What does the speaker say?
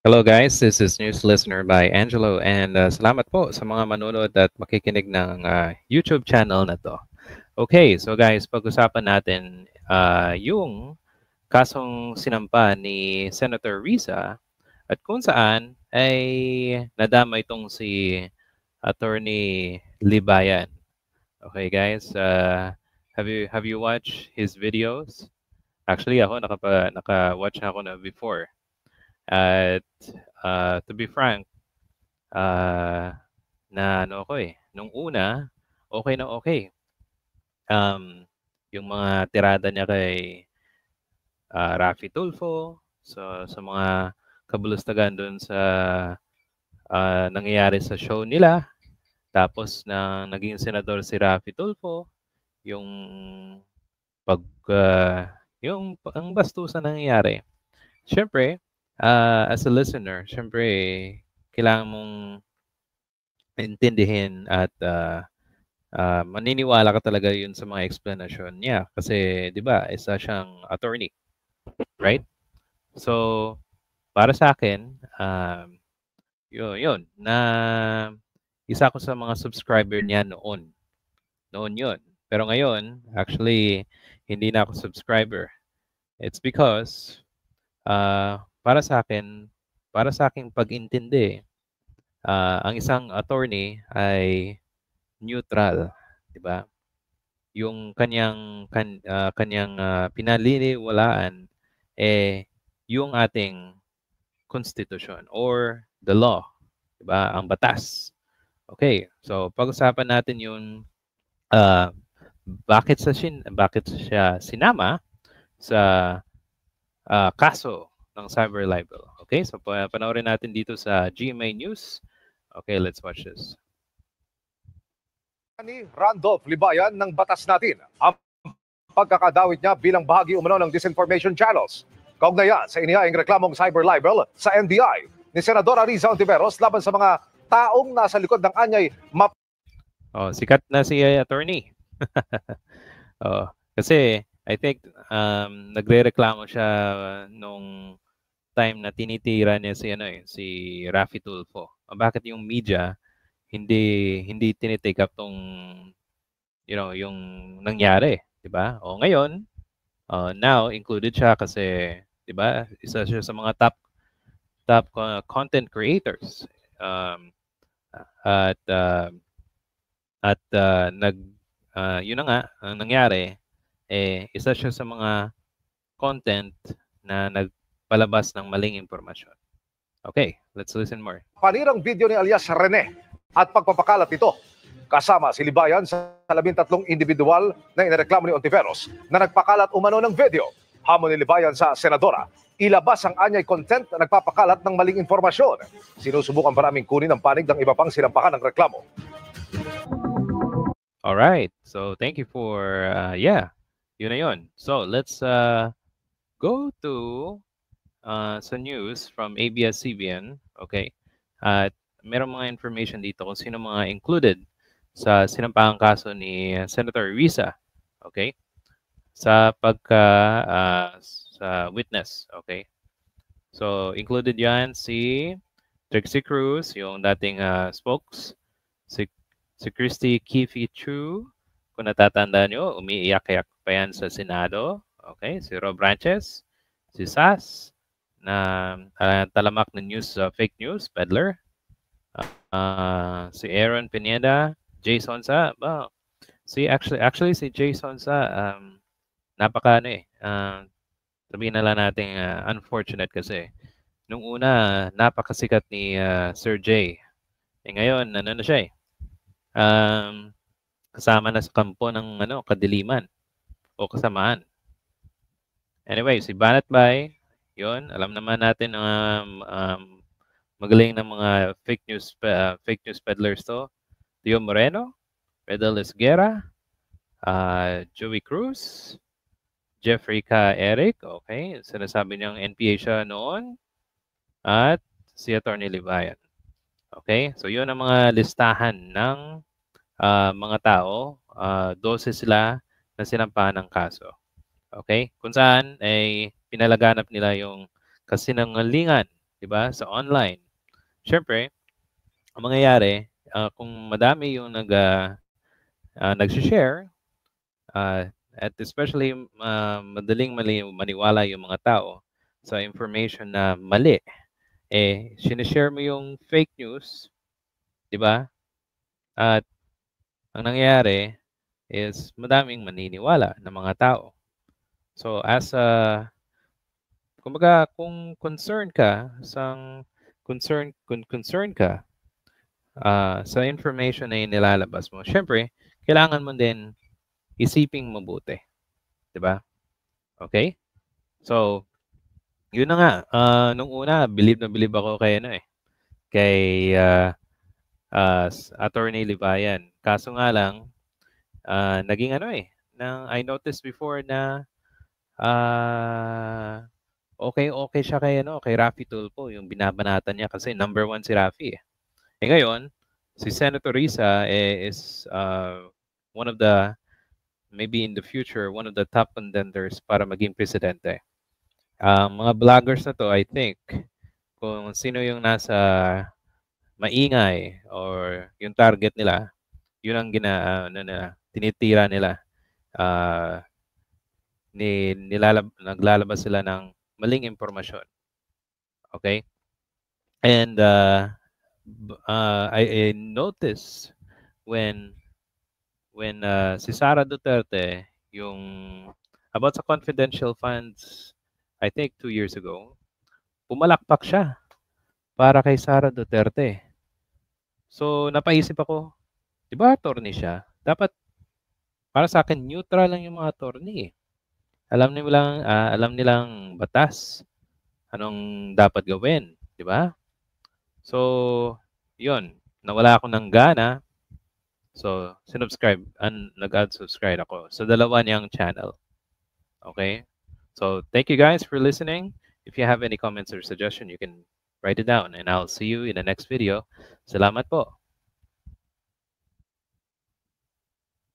Hello guys, this is News Listener by Angelo and salamat po sa mga manonood at makikinig ng YouTube channel na to. Okay, so guys, pag-usapan natin yung kasong sinampa ni Senator Risa at kung saan ay nadama itong si Attorney Libayan. Okay guys, have you watched his videos? Actually ako naka-watch na ako na before. At to be frank, ah, na ano ako eh, nung una, okay na okay. Yung mga tirada niya kay Raffy Tulfo, sa mga kabulustagan doon sa nangyayari sa show nila. Tapos na naging senador si Raffy Tulfo, yung pag ang bastusan na nangyayari. Siyempre, as a listener, siyempre kailangan mong intindihin at maniniwala ka talaga yun sa mga explanation niya kasi 'di ba isa siyang attorney, right? So para sa akin, yun na isa ako sa mga subscriber niya noon yun. Pero ngayon actually hindi na ako subscriber. It's because para sa akin, para sa aking pag-intindi, ang isang attorney ay neutral, 'di ba? Yung kanyang pinaliniwalaan eh yung ating constitution or the law, 'di ba? Ang batas. Okay, so pag-usapan natin yung ah, bakit siya sinama sa kaso ng cyber libel. Okay, so panoorin natin dito sa GMA News. Okay, let's watch this. Ni Randolph Libayan ng batas natin ang pagkakadawit niya bilang bahagi umano ng disinformation channels. Kaugnayan sa inihaing reklamong cyber libel sa NBI ni Senadora Riza Ontiveros laban sa mga taong nasa likod ng anyay Oh, sikat na si attorney. Oh, kasi I think nagrereklamo siya nung time na tinitira niya si Raffy Tulfo. Bakit yung media hindi tinitake up tong yung nangyari, 'di ba? O ngayon, now included siya kasi 'di ba? Isa siya sa mga top content creators. Um, at yun na nga ang nangyari isa siya sa mga content na nagpalabas ng maling impormasyon. Okay, let's listen more. panirang video ni alias Rene at pagpapakalat nito. Kasama si Libayan sa 13 individual na inireklamo ni Ontiveros na nagpakalat umano ng video. Hamon ni Libayan sa senadora, ilabas ang anyay content na nagpapakalat ng maling impormasyon. Sinusubukan pa naming kunin ang panig ng iba pang sinampahan ng reklamo. All right, so thank you for yun na yun. So let's go to sa news from ABS-CBN. Okay, at merong mga information dito kung sino mga included sa sinampahang kaso ni Senator Risa, okay? Sa sa witness, okay? So included 'yan si Trixie Cruz, yung dating spokes, si Christy Kifi Chu, kung natatandaan nyo, umiiyak-iyak pa yan sa Senado, okay? Si Rob Branches, si Sas, na talamak ng fake news, peddler, si Aaron Pineda, Jason Sa, actually si Jason Sa, napaka sabihin na lang natin unfortunate kasi nung una napakasikat ni Sir Jay. Ngayon ano na siya kasama na sa kampo ng kadiliman o kasamaan. Anyway, si Banat Bay, 'yon, alam naman natin magaling ng mga fake news peddlers to. Tio Moreno, Redelis Guerra, Joey Cruz, Jeffrey K. Eric, okay, sinasabi niyang NPA siya noon, at si Attorney Libayan. Okay, so yun ang mga listahan ng mga tao, 12 sila na sinampahan ng kaso. Okay, kung saan ay pinalaganap nila yung kasinungalingan diba? Sa online. Siyempre, ang mangyayari, kung madami yung nag-share, at especially madaling maniwala yung mga tao sa information na mali, sinishare mo yung fake news, di ba? At ang nangyayari is madaming maniniwala ng mga tao. So kumbaga kung concern ka concern ka sa information na inilalabas mo, syempre, kailangan mo din isiping mabuti. Diba? Okay? So, yun na nga. Nung una, believe na believe ako kay, kay Attorney Libayan. Kaso nga lang, naging I noticed before na okay siya kay Raffy Tulfo, yung binabanatan niya kasi number 1 si Raffy. Ngayon, si Senator Risa is one of the, maybe in the future, one of the top contenders para maging presidente. Mga vloggers na to, I think, kung sino yung nasa maingay or yung target nila, yun ang tinitira nila. Naglalabas sila ng maling impormasyon. Okay? And I noticed when si Sara Duterte, yung about sa confidential funds, I think 2 years ago, pumalakpak siya para kay Sara Duterte. So, napaisip ako, di ba attorney siya? Dapat, para sa akin, neutral lang yung mga attorney. Alam nilang batas, anong dapat gawin, di ba? So, yun, nawala ako ng gana. So, nag-add-subscribe ako sa dalawa niyang channel. Okay? So, thank you guys for listening. If you have any comments or suggestion, you can write it down and I'll see you in the next video. Salamat po.